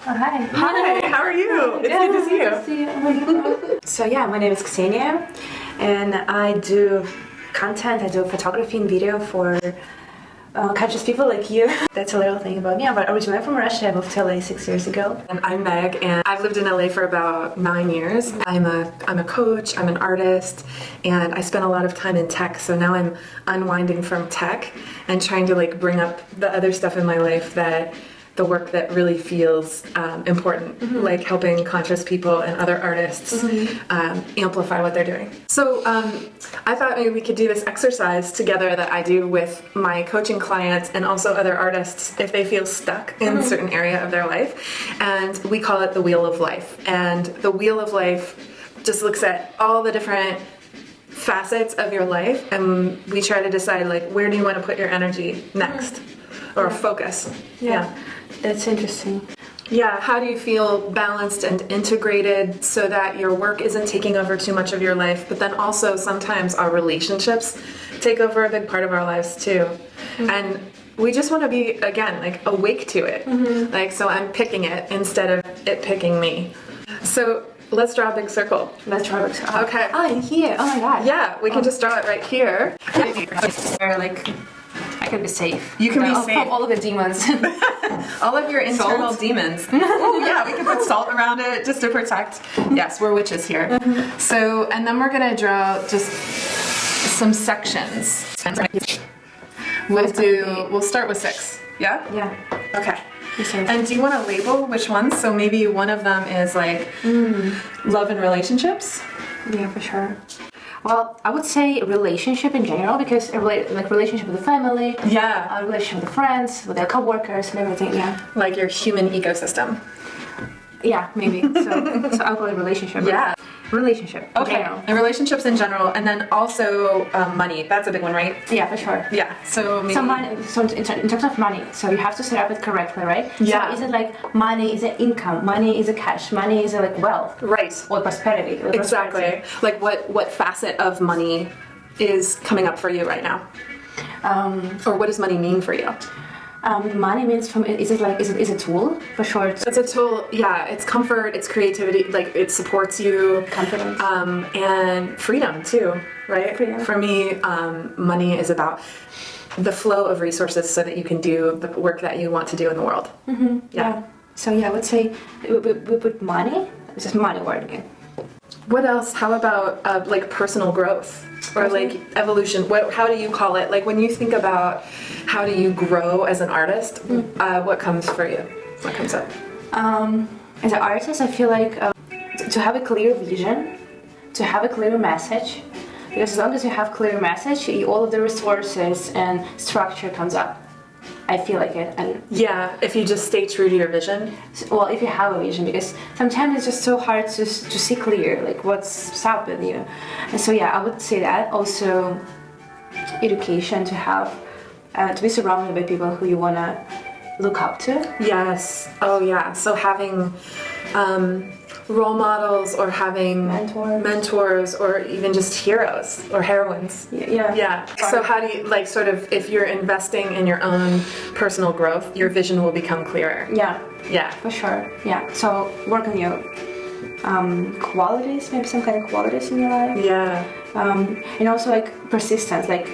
Oh, hi. Hi, how are you? It's good to see you. Good to see you. Oh my God. So yeah, my name is Ksenia, and I do content. I do photography and video for conscious people like you. That's a little thing about me. I'm originally from Russia. I moved to LA 6 years ago. And I'm Meg, and I've lived in LA for about 9 years. I'm a coach, I'm an artist, and I spent a lot of time in tech, so now I'm unwinding from tech and trying to like bring up the other stuff in my life the work that really feels important, like helping conscious people and other artists amplify what they're doing. So I thought maybe we could do this exercise together that I do with my coaching clients and also other artists if they feel stuck in a certain area of their life. And we call it the Wheel of Life. And the Wheel of Life just looks at all the different facets of your life, and we try to decide like where do you want to put your energy next or focus. Yeah. That's interesting. Yeah, how do you feel balanced and integrated so that your work isn't taking over too much of your life, but then also sometimes our relationships take over a big part of our lives too. And we just want to be, again, like awake to it. Like, so I'm picking it instead of it picking me. So let's draw a big circle. Let's try it. Okay. Oh, in here. Oh my God. Yeah, we can just draw it right here. Or like, I can be safe. You can be safe. From all of the demons. All of your internal Salt? demons. Oh yeah, we can put salt around it just to protect. Yes, we're witches here. So, and then we're gonna draw just some sections. We'll start with 6. Yeah? Yeah. Okay. Okay. And do you want to label which ones? So maybe one of them is like love and relationships. Yeah, for sure. Well, I would say relationship in general, because like relationship with the family, Yeah. relationship with the friends, with their co-workers and everything. Yeah, Like your human ecosystem. yeah, maybe. So I'll call it relationship. Yeah. Relationship. In Okay. general. And relationships in general, and then also money. That's a big one, right? Yeah, for sure. Yeah. So maybe. So money. So in terms of money, so you have to set up it correctly, right? Yeah. So is it like money is it income? Money is it cash? Money is it like wealth? Right. Or prosperity? Or Exactly. Like what facet of money is coming up for you right now? Or what does money mean for you? Money means is it a tool for sure? It's a tool, yeah, it's comfort, it's creativity, like it supports you. Confidence. And freedom too, right? Freedom. For me, money is about the flow of resources so that you can do the work that you want to do in the world. Yeah. So yeah, I would say we put money. It's just money word again. What else? How about like personal growth or like evolution? How do you call it? Like when you think about how do you grow as an artist, what comes for you? What comes up? As an artist, I feel like to have a clear vision, to have a clear message, because as long as you have clear message, all of the resources and structure comes up. I feel like it. And Yeah, if you just stay true to your vision. well, if you have a vision, because sometimes it's just so hard to see clear, like what's up with you. And so yeah, I would say that. Also, education, to have to be surrounded by people who you wanna look up to. Yes. Oh yeah. So having role models or having mentors or even just heroes or heroines. Yeah. Yeah. So how do you like sort of if you're investing in your own personal growth, your vision will become clearer. Yeah. Yeah. For sure, yeah. So work on your qualities, maybe some kind of qualities in your life. Yeah. And also like persistence, like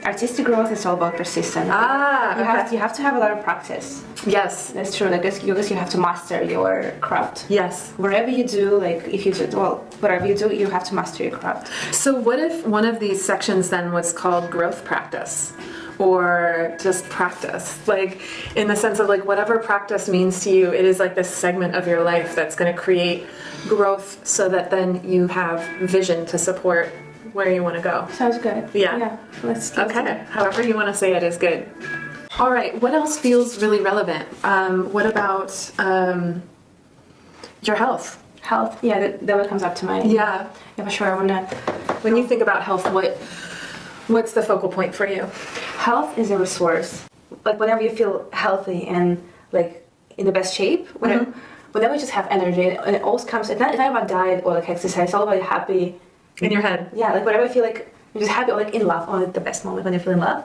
artistic growth is all about persistence. You have to have a lot of practice. Yes. That's true. Like because you have to master your craft. Yes. Wherever you do, like if you do whatever you do, you have to master your craft. So what if one of these sections then was called growth practice? Or just practice, like in the sense of like whatever practice means to you, it is like this segment of your life that's going to create growth so that then you have vision to support where you want to go. Sounds good. Yeah. Yeah. Let's Okay. However you want to say it is good. All right. What else feels really relevant? What about your health? Health. Yeah, that what comes up to mind. Yeah. Yeah, for sure. I wanna. When you think about health, what's the focal point for you? Health is a resource. Like whenever you feel healthy and like in the best shape, whenever you just have energy, and it always comes. It's not about diet or like exercise. It's all about happy. In your head. Yeah, like whenever I feel like you're just happy or like in love, or like the best moment when you feel in love.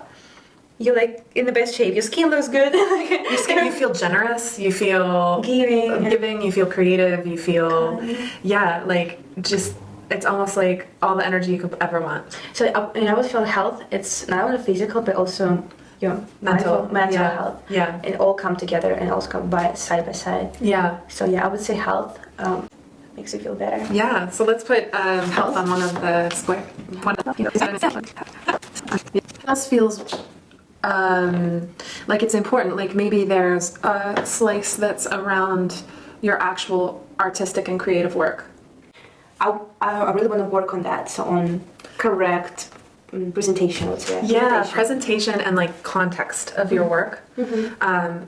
you're like in the best shape. Your skin looks good. You feel generous. You feel giving. You feel creative. You feel, yeah, like just. It's almost like all the energy you could ever want. So, and I would feel health. It's not only physical, but also your mental health. Yeah. It all come together and also come side by side. Yeah. So yeah, I would say health makes you feel better. Yeah. So let's put health on one of the square. Health feels like it's important. Like maybe there's a slice that's around your actual artistic and creative work. I really want to work on that. So on correct presentation, I would say. Yeah, presentation and like context of your work,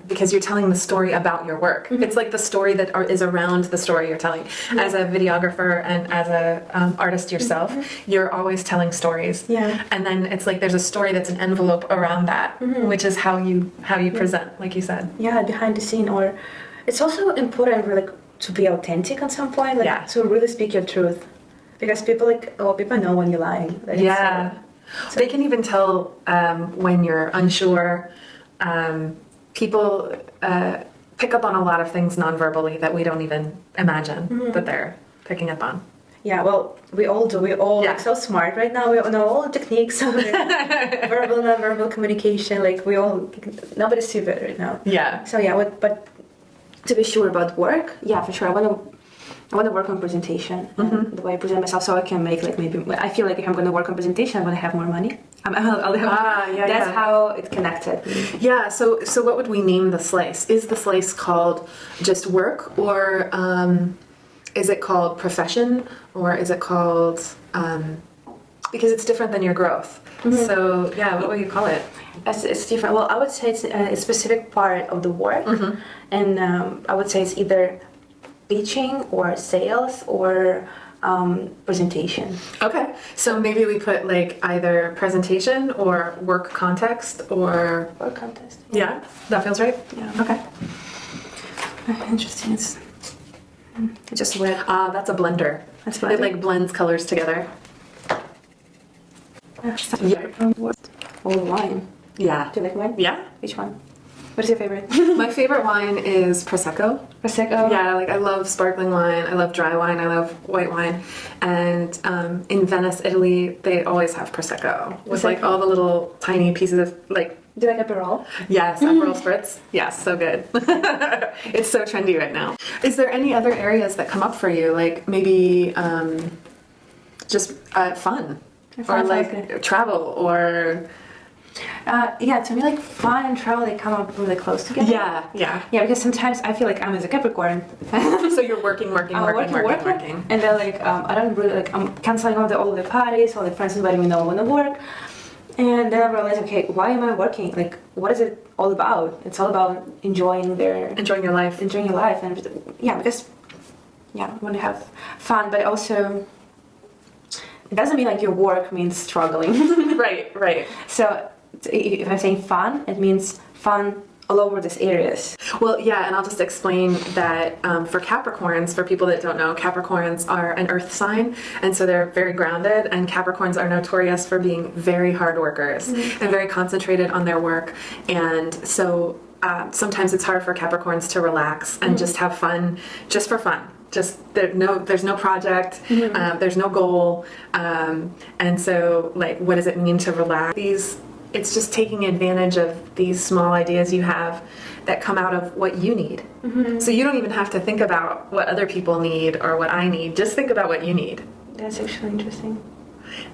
because you're telling the story about your work. It's like the story that is around the story you're telling. As a videographer and as a artist yourself, you're always telling stories. Yeah. And then it's like there's a story that's an envelope around that, which is how you present, like you said. Yeah, behind the scene, or it's also important, really, to be authentic at some point, like to really speak your truth, because people people know when you're lying. Like, so they can even tell when you're unsure. People pick up on a lot of things non-verbally that we don't even imagine that they're picking up on. Yeah, well, we all do. We all like so smart right now. We all know all the techniques of verbal, non-verbal communication. Like nobody's stupid right now. Yeah. So yeah, but to be sure about work, yeah, for sure. I want to work on presentation and the way I present myself, so I can make like maybe. I feel like if I'm going to work on presentation, I'm going to have more money. That's how it's connected. Yeah. So what would we name the slice? Is the slice called just work, or is it called profession, or is it called because it's different than your growth? So yeah, what would you call it? It's different. Well, I would say it's a specific part of the work, and I would say it's either pitching or sales or presentation. Okay, so maybe we put like either presentation or work context or work context. Yeah, that feels right. Yeah. Okay. Interesting. It's just wet. That's a blender. That's blender. It like blends colors together. Oh, wine. Yeah. Do you like wine? Yeah. Which one? What is your favorite? My favorite wine is Prosecco. Prosecco? Yeah, like I love sparkling wine, I love dry wine, I love white wine. And in Venice, Italy, they always have Prosecco. With like all the little tiny pieces of like... Do you like Aperol? Yes, Aperol spritz. Yes, so good. It's so trendy right now. Is there any other areas that come up for you? Like maybe just fun? Or like travel or... Yeah, to me, like fun and travel, they come up really close together. Yeah. Because sometimes I feel like I'm as a Capricorn. So you're working. And then like I don't really like I'm canceling all the parties, all the friends inviting me, no one want to work. And then I realized, okay, why am I working? Like, what is it all about? It's all about enjoying your life, and because I want to have fun, but also. It doesn't mean like your work means struggling. Right. So if I'm saying fun, it means fun all over these areas. Well, yeah, and I'll just explain that for Capricorns, for people that don't know, Capricorns are an earth sign, and so they're very grounded, and Capricorns are notorious for being very hard workers and very concentrated on their work, and so sometimes it's hard for Capricorns to relax and just have fun, just for fun. Just there's no project, there's no goal, and so like, what does it mean to relax? It's just taking advantage of these small ideas you have that come out of what you need. So you don't even have to think about what other people need or what I need. Just think about what you need. That's actually interesting.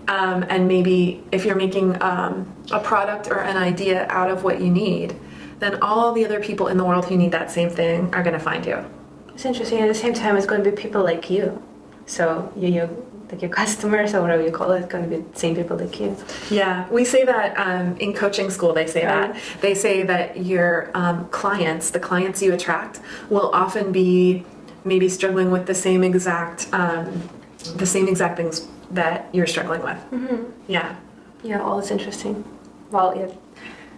And maybe if you're making a product or an idea out of what you need, then all the other people in the world who need that same thing are going to find you. It's interesting. At the same time, it's going to be people like you. So you like your customers or whatever you call it, it's going to be the same people like you. Yeah, we say that in coaching school. They say that. They say that your clients, the clients you attract, will often be maybe struggling with the same exact things that you're struggling with. Yeah. Yeah. All is interesting. Well, yeah.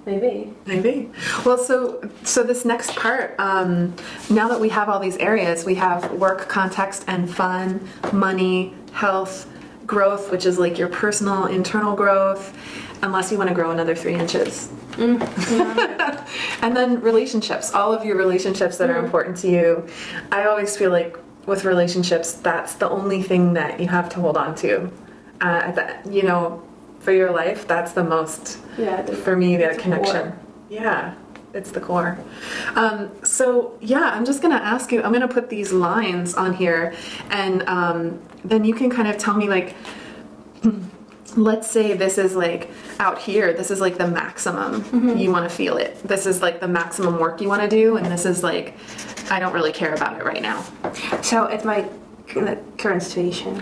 Maybe. Well, so this next part, now that we have all these areas, we have work, context, and fun, money, health, growth, which is like your personal internal growth, unless you want to grow another 3 inches. Yeah. And then relationships, all of your relationships that are important to you. I always feel like with relationships, that's the only thing that you have to hold on to. You know, for your life, that's the most, for me, the connection. Yeah, it's the core. So yeah, I'm just gonna ask you, I'm gonna put these lines on here, and then you can kind of tell me, like, let's say this is like out here, this is like the maximum you want to feel it. This is like the maximum work you want to do, and this is like, I don't really care about it right now. So it's my current situation.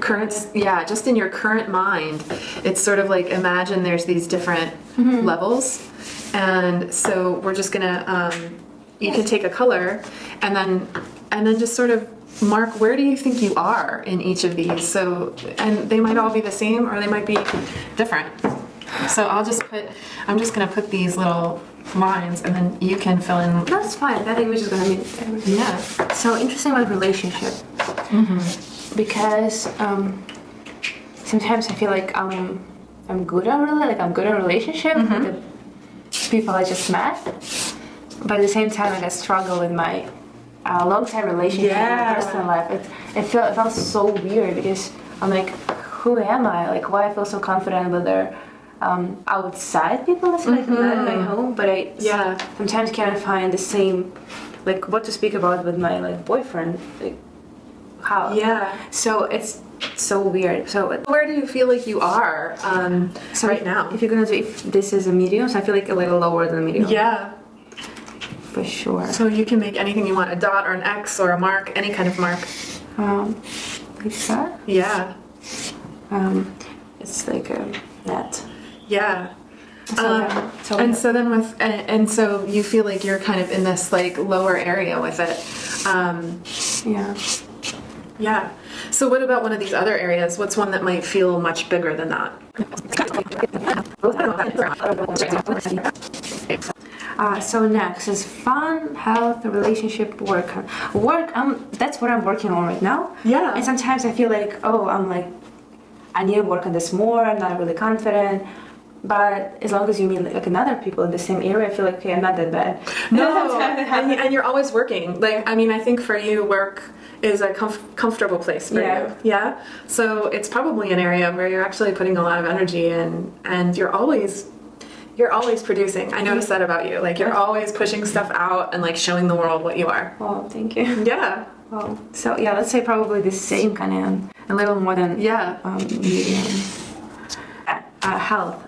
Yeah, just in your current mind, it's sort of like, imagine there's these different levels, and so we're just gonna, you can take a color, and then just sort of mark, where do you think you are in each of these? So, and they might all be the same, or they might be different. So I'm just gonna put these little lines, and then you can fill in. That's fine. That image is gonna mean everything. Yeah. So interesting about relationship. Because sometimes I feel like I'm good at relationship with the people I just met, but at the same time like I struggle with my long-term relationship in my personal life. It felt so weird because I'm like, who am I? Like, why I feel so confident with their outside people, let's say, like not in my home, but I sometimes can't find the same, like, what to speak about with my like boyfriend. Like, how? Yeah. So it's so weird. So where do you feel like you are right now? If you're gonna do, if this is a medium, so I feel like a little lower than a medium. Yeah. For sure. So you can make anything you want, a dot or an X or a mark, any kind of mark. Like that? Yeah. It's like a net. Yeah. So you feel like you're kind of in this like lower area with it. Yeah. Yeah. So what about one of these other areas? What's one that might feel much bigger than that? So next is fun, health, relationship, work. Work, that's what I'm working on right now. Yeah. And sometimes I feel like, I need to work on this more. I'm not really confident. But as long as you meet like another people in the same area, I feel like, okay, I'm not that bad. No, and you're always working. Like, I mean, I think for you, work is a comfortable place for you. Yeah. So it's probably an area where you're actually putting a lot of energy in, and you're always producing. I noticed that about you. Like, you're always pushing stuff out and like showing the world what you are. Oh, thank you. Yeah. Well, so yeah, let's say probably the same kind of, a little more than medium. Health.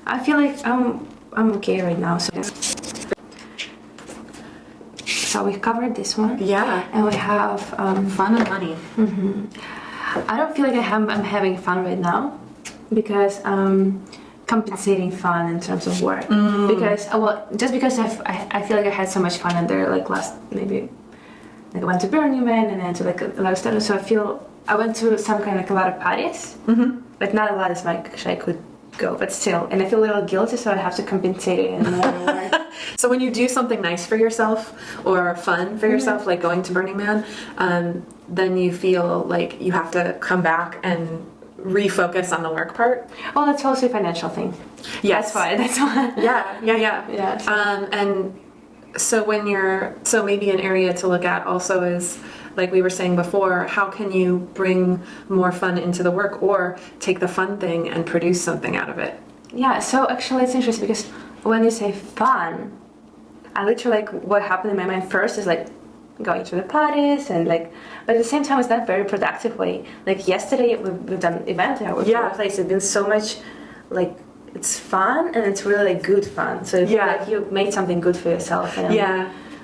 I feel like I'm okay right now. So we covered this one. Yeah. And we have fun and money. I don't feel like I'm having fun right now because compensating fun in terms of work. Because because I feel like I had so much fun in there, like last maybe like I went to Burning Man and then to like a lot of stuff. So I feel I went to some kind of like a lot of parties, but not a lot as much I could go, but still, and I feel a little guilty, so I have to compensate it in another way. So when you do something nice for yourself or fun for yourself, like going to Burning Man, then you feel like you have to come back and refocus on the work part. Well, that's also a financial thing. Yes. That's why. Yeah. Yes. And so maybe an area to look at also is, like we were saying before, how can you bring more fun into the work or take the fun thing and produce something out of it? Yeah, so actually it's interesting because when you say fun, I literally like what happened in my mind first is like going to the parties and like, but at the same time it's not very productive way. Like yesterday we've done event at our place. It's been so much like, it's fun and it's really like good fun. So like you made something good for yourself. And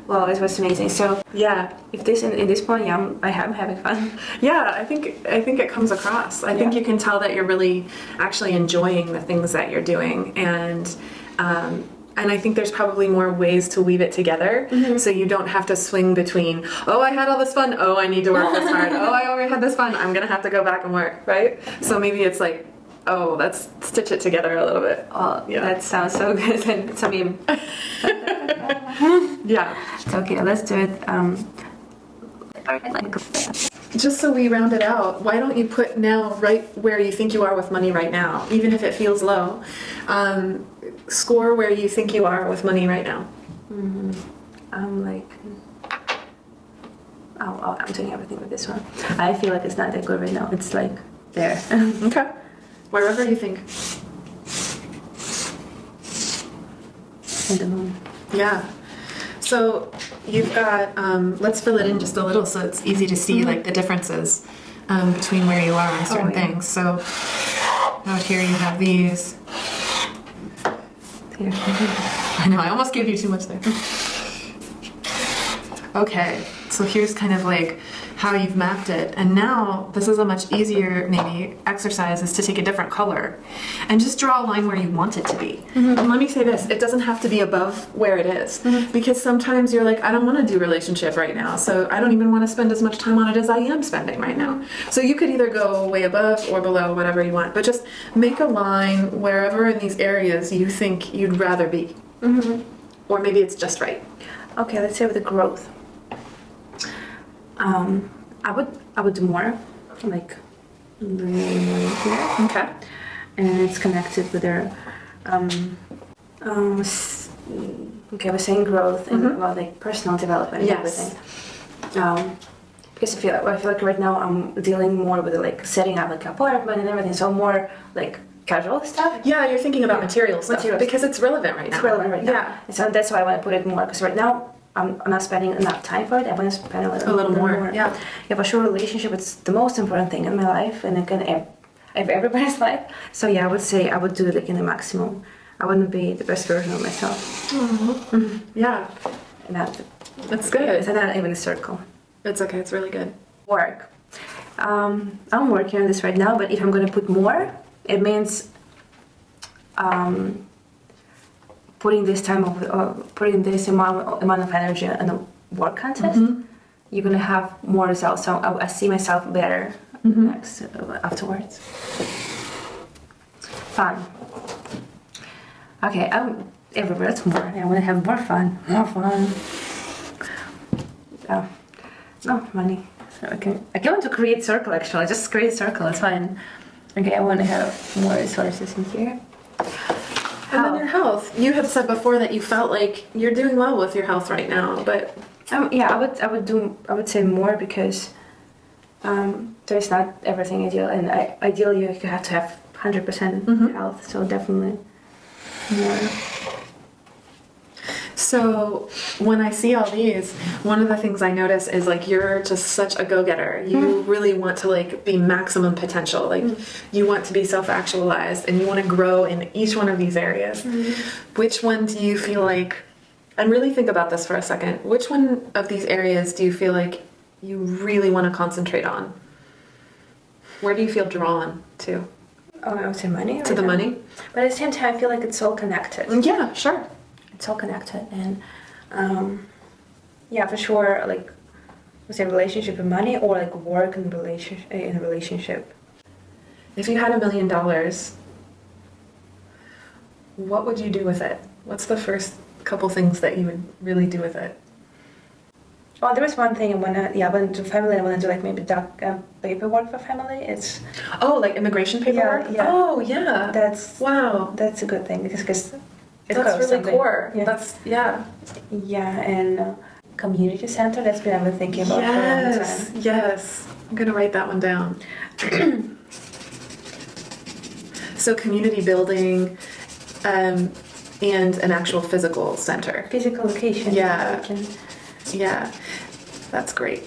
well, it was amazing. So if this in this point, I am having fun. Yeah, I think it comes across. I think you can tell that you're really actually enjoying the things that you're doing, and I think there's probably more ways to weave it together, so you don't have to swing between, oh, I had all this fun, oh, I need to work this hard, oh, I already had this fun, I'm gonna have to go back and work, right? So maybe it's like, oh, let's stitch it together a little bit. Oh, that sounds so good. And it's a meme. Yeah. Okay, let's do it. just so we round it out, why don't you put now right where you think you are with money right now, even if it feels low. Score where you think you are with money right now. I'm like, I'm doing everything with this one. I feel like it's not that good right now. It's like there. Okay. Wherever you think. In the moment. Yeah. So you've got, let's fill it in just a little so it's easy to see like the differences between where you are on certain things. So out here you have these. Here. I know, I almost gave you too much there. Okay, so here's kind of like how you've mapped it. And now this is a much easier maybe exercise is to take a different color and just draw a line where you want it to be. And let me say this, it doesn't have to be above where it is because sometimes you're like, I don't want to do relationship right now. So I don't even want to spend as much time on it as I am spending right now. So you could either go way above or below, whatever you want, but just make a line wherever in these areas you think you'd rather be. Or maybe it's just right. Okay, let's say with the growth. I would do more, like here. Okay. And it's connected with their okay, I was saying growth and about like personal development and everything. Because I feel like right now I'm dealing more with like setting up like apartment and everything, so more like casual stuff. Yeah, you're thinking about material stuff because it's relevant right now. It's relevant right now. Yeah. And so that's why I want to put it more because right now I'm not spending enough time for it. I want to spend a little more. Yeah. Yeah, for sure, relationship is the most important thing in my life and again, everybody's life. So yeah, I would say I would do it like in the maximum. I wouldn't be the best version of myself. Yeah. And That's good. It's not even a circle. It's okay. It's really good. Work. I'm working on this right now, but if I'm going to put more, it means putting this amount of energy in a work contest. You're going to have more results. So I see myself better next afterwards. Fun. Okay, everywhere. It's more. I want to have more fun. More fun. Oh, no money. So I want to create circle actually. Just create circle. It's fine. Okay, I want to have more resources in here. And then your health. You have said before that you felt like you're doing well with your health right now, but yeah, I would say more because there's not everything ideal, and ideally you have to have 100% health. So definitely more. So when I see all these, one of the things I notice is like you're just such a go-getter. You really want to like be maximum potential. Like you want to be self-actualized and you want to grow in each one of these areas. Which one do you feel like, and really think about this for a second, which one of these areas do you feel like you really want to concentrate on? Where do you feel drawn to? Oh, I would say money. To the money? But at the same time, I feel like it's all connected. Yeah, sure. It's all connected, and yeah, for sure. Like, let's say relationship and money, or like work and relationship. If you had $1 million, what would you do with it? What's the first couple things that you would really do with it? Well, there is one thing I wanna do family. I wanna do like maybe paperwork for family. It's like immigration paperwork. Yeah. Oh yeah. That's a good thing because. That's really core. Yeah. Yeah, and community center. That's what I've been thinking about for a long time. Yes. I'm gonna write that one down. So community building, and an actual physical center. Physical location. Yeah. Yeah. That's great.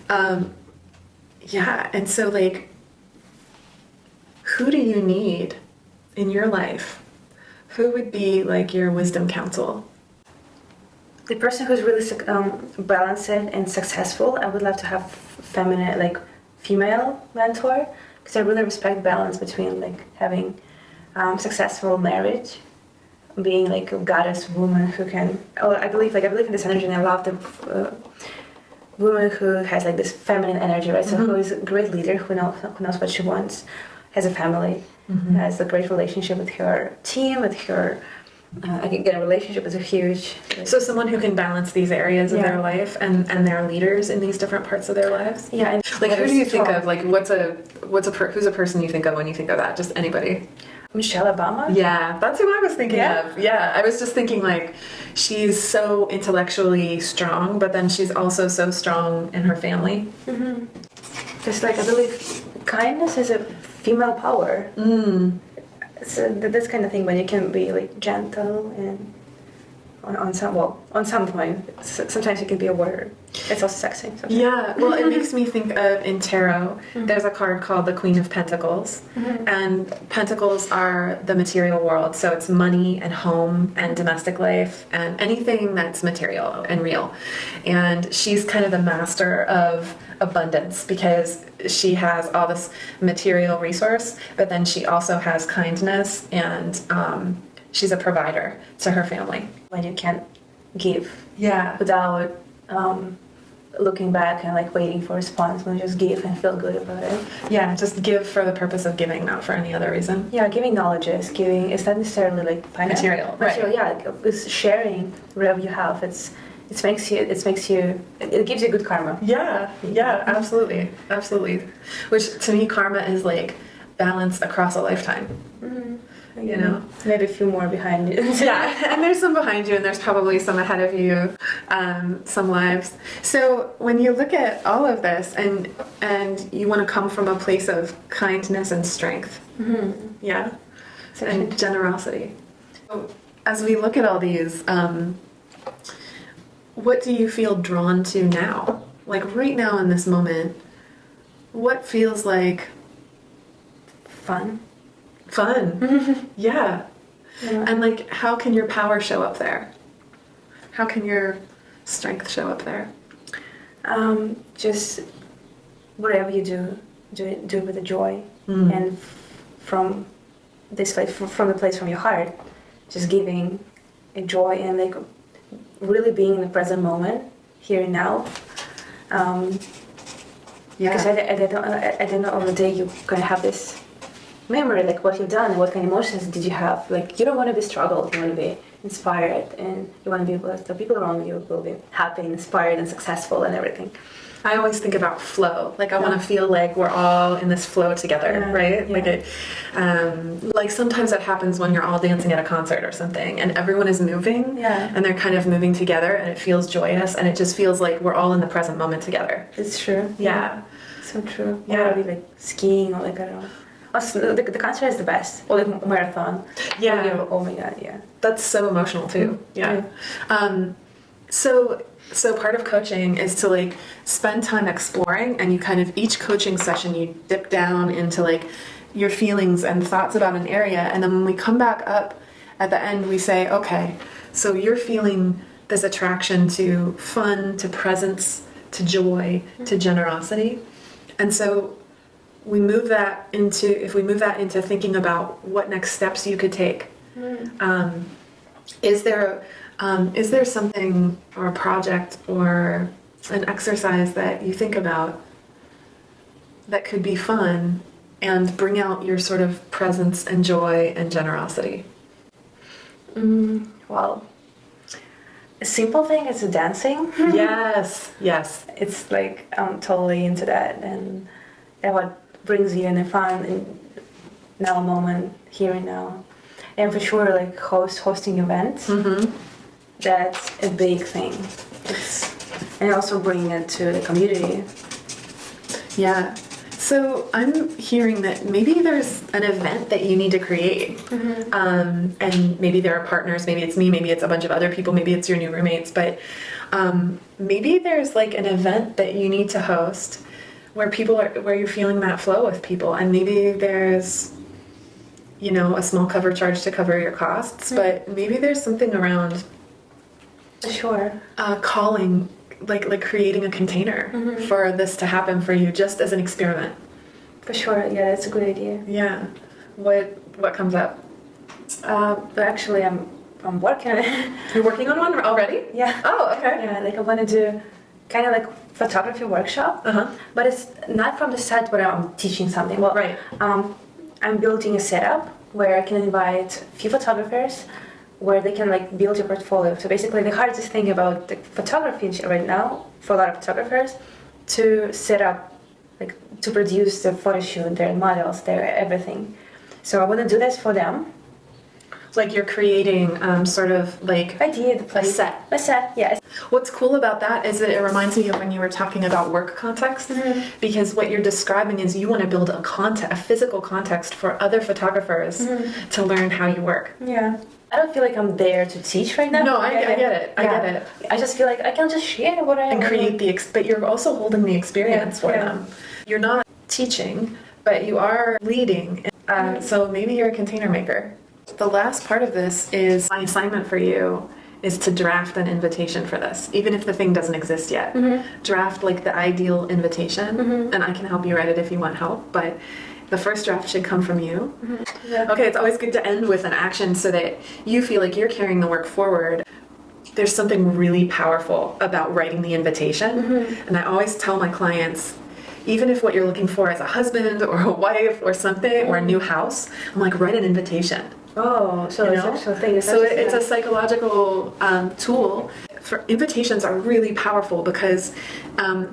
Yeah, and so like, who do you need in your life? Who would be like your wisdom counsel? The person who's really balanced and successful. I would love to have female mentor because I really respect balance between like having successful marriage, being like a goddess woman who can. I believe in this energy, and I love the woman who has like this feminine energy, right? So who is a great leader, who knows what she wants, has a family, has a great relationship with her team, with her again, relationship is a huge. So someone who can balance these areas of Yeah. their life and they're leaders in these different parts of their lives. Yeah. And Like who do you think strong. of? Like who's a person you think of when you think of that? Just anybody. Michelle Obama? Yeah, that's who I was thinking Yeah? of. Yeah, I was just thinking like she's so intellectually strong, but then she's also so strong in her family. Because, like, I believe kindness is a female power. So this kind of thing when you can be like gentle and on some point sometimes you can be a warrior. It's also sexy. Sometimes. Yeah, well, it makes me think of in tarot, there's a card called the Queen of Pentacles, and pentacles are the material world, so it's money and home and domestic life and anything that's material and real. And she's kind of the master of abundance because she has all this material resource, but then she also has kindness and she's a provider to her family. When you can give Yeah. without looking back and like waiting for a response, when you just give and feel good about it. Yeah, just give for the purpose of giving, not for any other reason. Yeah, giving knowledge is giving. It's not necessarily like finance. Material, right. Yeah, like, it's sharing whatever you have. It gives you good karma. Yeah, absolutely. Which to me, karma is like balance across a lifetime. You know, maybe a few more behind you. Yeah, and there's some behind you, and there's probably some ahead of you, some lives. So when you look at all of this, and you want to come from a place of kindness and strength, yeah, and generosity. So as we look at all these, what do you feel drawn to now? Like right now in this moment, what feels like Fun. Yeah. And like how can your power show up there? How can your strength show up there? Just whatever you do it with a joy, and from this place, from the place from your heart, just giving a joy and like really being in the present moment, here and now. Because at the end of the day, you're gonna have this memory, like what you've done and what kind of emotions did you have. Like you don't want to be struggled, you want to be inspired, and you want to be able to, the people around you will be happy, inspired, and successful, and everything. I always think about flow. Like I want to feel like we're all in this flow together, right? Yeah. Like it, like sometimes that happens when you're all dancing at a concert or something, and everyone is moving, and they're kind of moving together, and it feels joyous, and it just feels like we're all in the present moment together. It's true. Yeah. So true. Yeah. Or like skiing or like I don't know. Also, the concert is the best. Or like marathon. Yeah. Oh my god, yeah. That's so emotional too. Yeah. So part of coaching is to like spend time exploring, and you kind of each coaching session you dip down into like your feelings and thoughts about an area, and then when we come back up at the end we say, okay, so you're feeling this attraction to fun, to presence, to joy, to generosity. And so if we move that into thinking about what next steps you could take. Is there something or a project or an exercise that you think about that could be fun and bring out your sort of presence and joy and generosity? Well, a simple thing is dancing. Yes. It's like I'm totally into that, and what brings you in the fun and now moment, here and now. And for sure, like hosting events. That's a big thing. And also bringing it to the community. Yeah. So I'm hearing that maybe there's an event that you need to create. And maybe there are partners, maybe it's me, maybe it's a bunch of other people, maybe it's your new roommates, but maybe there's like an event that you need to host where you're feeling that flow with people, and maybe there's, you know, a small cover charge to cover your costs, but maybe there's something around Sure. calling, like creating a container for this to happen for you, just as an experiment. For sure, yeah, that's a good idea. Yeah. What comes up? But actually, I'm working on it. You're working on one already? Yeah. Oh, okay. Yeah, like I want to do kind of like photography workshop, but it's not from the side where I'm teaching something. Well, Right. I'm building a setup where I can invite a few photographers where they can like build your portfolio. So basically, the hardest thing about the photography right now for a lot of photographers to set up, like to produce the photo shoot, their models, their everything. So I want to do this for them. Like you're creating sort of like Idea, the place. A set, yes. What's cool about that is that it reminds me of when you were talking about work context, because what you're describing is you want to build a physical context for other photographers to learn how you work. Yeah. I don't feel like I'm there to teach right now. No, I get it. I get it. I just feel like I can just share what I and create but you're also holding the experience for them. You're not teaching, but you are leading. So maybe you're a container maker. The last part of this is my assignment for you is to draft an invitation for this, even if the thing doesn't exist yet. Draft like the ideal invitation, and I can help you write it if you want help, but the first draft should come from you. Okay, it's always good to end with an action so that you feel like you're carrying the work forward. There's something really powerful about writing the invitation, and I always tell my clients, even if what you're looking for is a husband or a wife or something or a new house, I'm like, write an invitation. Oh, so it's actual thing. So it's a psychological tool. For invitations are really powerful because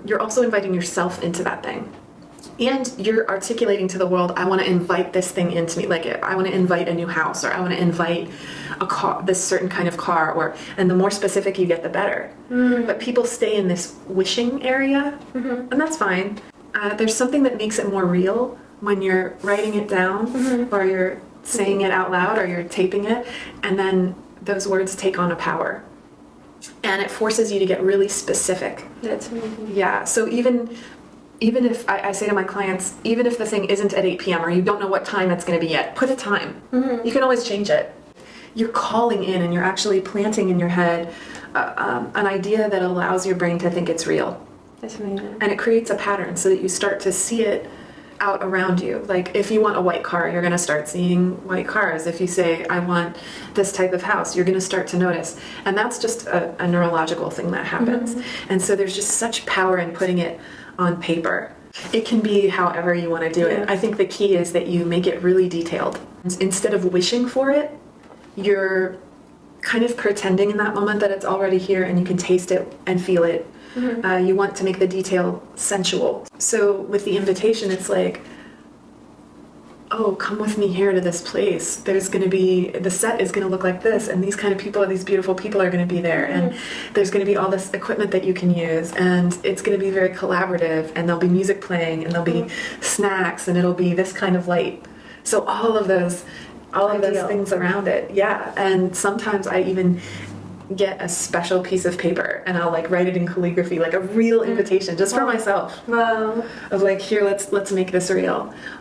you're also inviting yourself into that thing. And you're articulating to the world, I want to invite this thing into me. Like I want to invite a new house, or I want to invite a car, this certain kind of car, and the more specific you get, the better. But people stay in this wishing area, and that's fine. There's something that makes it more real when you're writing it down, or you're saying it out loud, or you're taping it, and then those words take on a power. And it forces you to get really specific. That's amazing. Yeah, so even if I say to my clients, even if the thing isn't at 8 p.m. or you don't know what time it's going to be yet, put a time. You can always change it. You're calling in and you're actually planting in your head an idea that allows your brain to think it's real. That's amazing. And it creates a pattern so that you start to see it out around you. Like if you want a white car, you're going to start seeing white cars. If you say, I want this type of house, you're going to start to notice. And that's just a neurological thing that happens. And so there's just such power in putting it on paper. It can be however you want to do it. I think the key is that you make it really detailed. Instead of wishing for it, you're kind of pretending in that moment that it's already here and you can taste it and feel it. You want to make the detail sensual. So with the invitation, it's like, oh, come with me here to this place. There's going to be, the set is going to look like this, and these kind of people, these beautiful people are going to be there, and there's going to be all this equipment that you can use, and it's going to be very collaborative, and there'll be music playing, and there'll be snacks, and it'll be this kind of light. So all of those things around it, and sometimes I even get a special piece of paper and I'll like write it in calligraphy, like a real invitation just for myself. Wow. Of like, here, let's make this real.